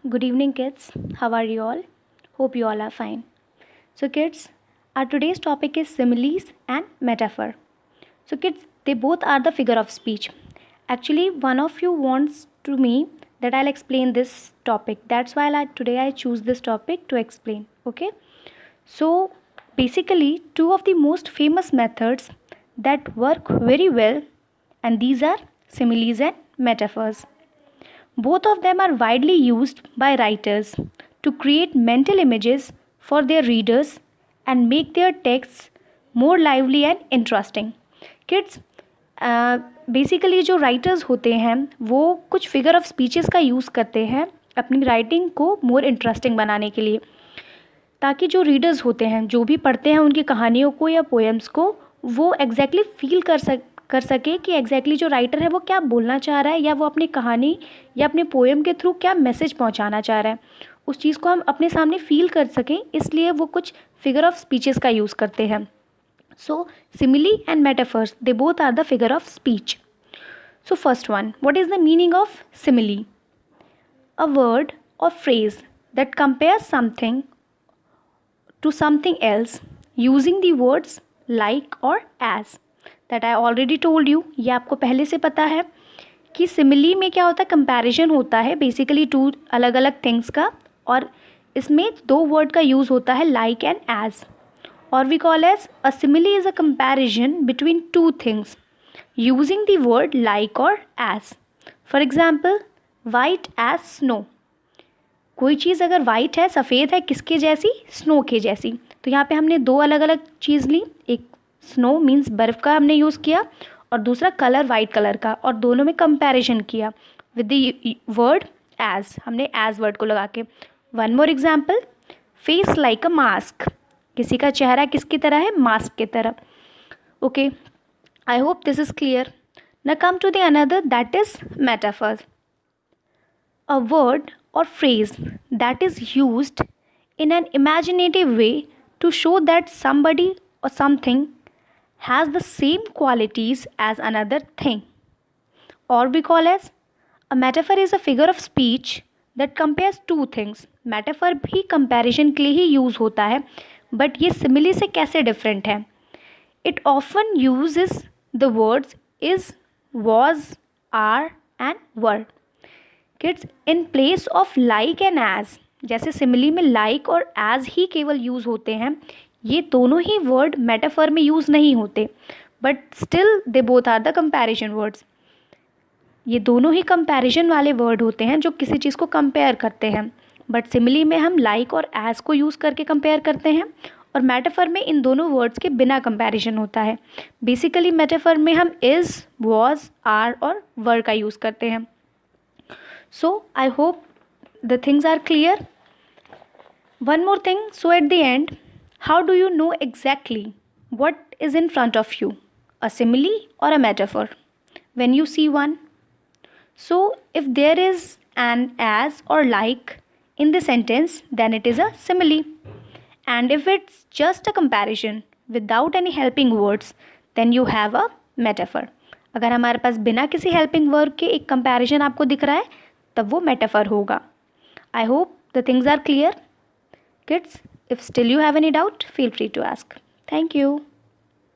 Good evening, kids. How are you all? Hope you all are fine. So, kids, our today's topic is similes and metaphor. So, kids, they both are the figure of speech. Actually, one of you wants to me that I'll explain this topic. That's why today I choose this topic to explain. Okay. So, basically, two of the most famous methods that work very well, and these are similes and metaphors. Both of them are widely used by writers to create mental images for their readers and make their texts more lively and interesting. Kids, basically जो writers होते हैं वो कुछ figure of speeches का use करते हैं अपनी writing को मोर इंटरेस्टिंग बनाने के लिए, ताकि जो रीडर्स होते हैं जो भी पढ़ते हैं उनकी कहानियों को या पोएम्स को वो एग्जैक्टली फील कर सके कि एग्जैक्टली जो राइटर है वो क्या बोलना चाह रहा है या वो अपनी कहानी या अपने पोएम के थ्रू क्या मैसेज पहुंचाना चाह रहा है, उस चीज़ को हम अपने सामने फील कर सकें, इसलिए वो कुछ फिगर ऑफ स्पीचेस का यूज़ करते हैं. So simile and metaphors they both are the figure of speech. So first one, what is the meaning of simile? A word और phrase that compares something to something else using the words like or as. That I already told you. ये आपको पहले से पता है कि simile में क्या होता है, कंपैरिजन होता है बेसिकली टू अलग अलग थिंग्स का, और इसमें दो वर्ड का यूज़ होता है लाइक एंड एज, और we call as a simile is a comparison between two things using the word like और as. For example, white as snow. कोई चीज़ अगर वाइट है, सफ़ेद है, किसके जैसी? स्नो के जैसी. तो यहाँ पे हमने दो अलग अलग चीज़ ली, एक स्नो मीन्स बर्फ़ का हमने यूज़ किया और दूसरा कलर वाइट कलर का, और दोनों में कंपैरिजन किया विद द वर्ड एज. हमने एज वर्ड को लगा के. One more example, face like a mask. किसी का चेहरा किसकी तरह है? मास्क की तरह. Okay, I hope this is clear. Now come to the another, that is metaphor. A word or phrase that is used in an imaginative way to show that somebody or something has the same qualities as another thing, or we call as a metaphor is a figure of speech that compares two things. metaphor भी comparison के लिए ही use होता है, but ये simile से कैसे different है? It often uses the words is, was, are and were. Kids, in place of like and as. जैसे सिमिली में लाइक और एज ही केवल यूज़ होते हैं, ये दोनों ही वर्ड मेटाफर में यूज़ नहीं होते, but still they both are the comparison words. ये दोनों ही कंपैरिजन वाले वर्ड होते हैं जो किसी चीज़ को कंपेयर करते हैं, बट सिमिली में हम लाइक और एज को यूज़ करके कंपेयर करते हैं, और मेटाफर में इन दोनों वर्ड्स के बिना कंपैरिजन होता है. बेसिकली मेटाफर में हम इज़, वॉज, आर और वर का यूज़ करते हैं. So I hope the things are clear. One more thing, so at the end, how do you know exactly what is in front of you, a simile or a metaphor, when you see one? So if there is an as or like in the sentence, then it is a simile, and if it's just a comparison without any helping words, then you have a metaphor. अगर हमारे पास बिना किसी helping word के एक comparison आपको दिख रहा है, तब वो मेटाफर होगा. I hope the things are clear. Kids, if still you have any doubt, feel free to ask. Thank you.